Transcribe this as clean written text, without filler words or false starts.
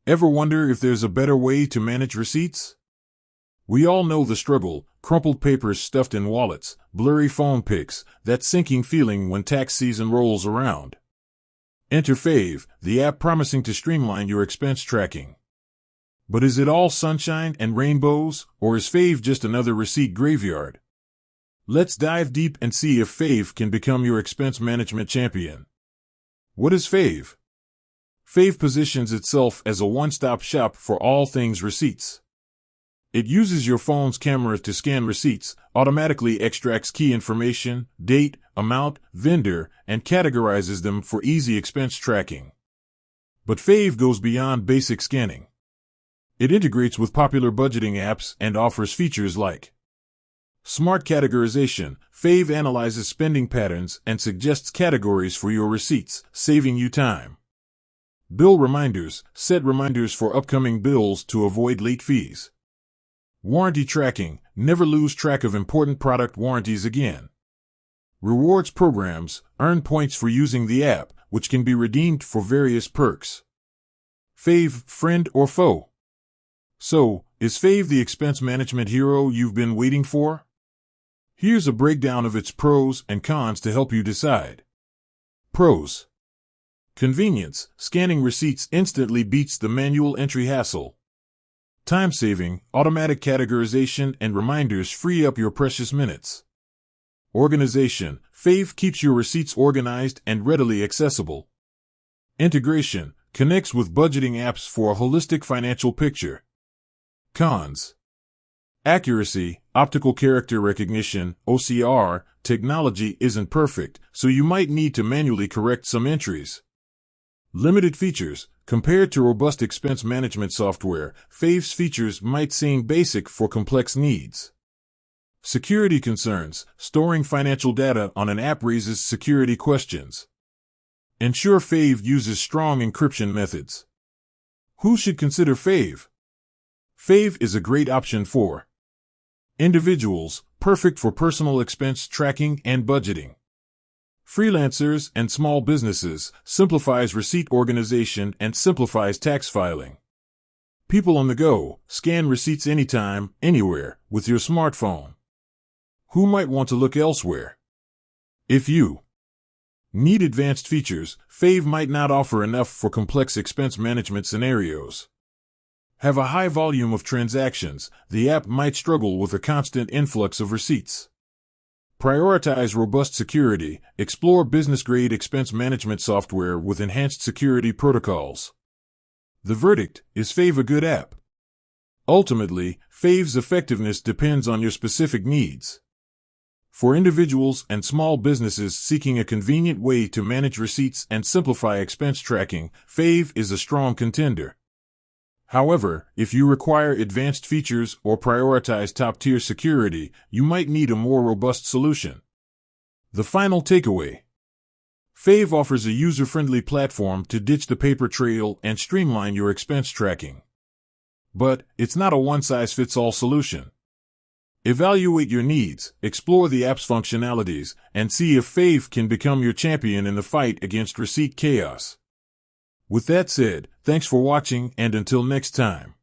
Ever wonder if there's a better way to manage receipts? We all know the struggle: crumpled papers stuffed in wallets, blurry phone pics, that sinking feeling when tax season rolls around. Enter Fave, the app promising to streamline your expense tracking. But is it all sunshine and rainbows, or is Fave just another receipt graveyard? Let's dive deep and see if Fave can become your expense management champion. What is Fave? Fave positions itself as a one-stop shop for all things receipts. It uses your phone's camera to scan receipts, automatically extracts key information, date, amount, vendor, and categorizes them for easy expense tracking. But Fave goes beyond basic scanning. It integrates with popular budgeting apps and offers features like smart categorization. Fave analyzes spending patterns and suggests categories for your receipts, saving you time. Bill reminders. Set reminders for upcoming bills to avoid late fees. Warranty tracking. Never lose track of important product warranties again. Rewards programs. Earn points for using the app, which can be redeemed for various perks. Fave, friend or foe? So, is Fave the expense management hero you've been waiting for? Here's a breakdown of its pros and cons to help you decide. Pros. Convenience. Scanning receipts instantly beats the manual entry hassle. Time-saving. Automatic categorization and reminders free up your precious minutes. Organization. Fave keeps your receipts organized and readily accessible. Integration. Connects with budgeting apps for a holistic financial picture. Cons. Accuracy. Optical character recognition, OCR, technology isn't perfect, so you might need to manually correct some entries. Limited features. Compared to robust expense management software, Fave's features might seem basic for complex needs. Security concerns. Storing financial data on an app raises security questions. Ensure Fave uses strong encryption methods. Who should consider Fave? Fave is a great option for individuals, perfect for personal expense tracking and budgeting. Freelancers and small businesses, simplifies receipt organization and simplifies tax filing. People on the go, scan receipts anytime, anywhere, with your smartphone. Who might want to look elsewhere? If you need advanced features, Fave might not offer enough for complex expense management scenarios. Have a high volume of transactions, the app might struggle with a constant influx of receipts. Prioritize robust security. Explore business-grade expense management software with enhanced security protocols. The verdict: is Fave a good app? Ultimately, Fave's effectiveness depends on your specific needs. For individuals and small businesses seeking a convenient way to manage receipts and simplify expense tracking, Fave is a strong contender. However, if you require advanced features or prioritize top-tier security, you might need a more robust solution. The final takeaway: Fave offers a user-friendly platform to ditch the paper trail and streamline your expense tracking. But it's not a one-size-fits-all solution. Evaluate your needs, explore the app's functionalities, and see if Fave can become your champion in the fight against receipt chaos. With that said, thanks for watching, and until next time.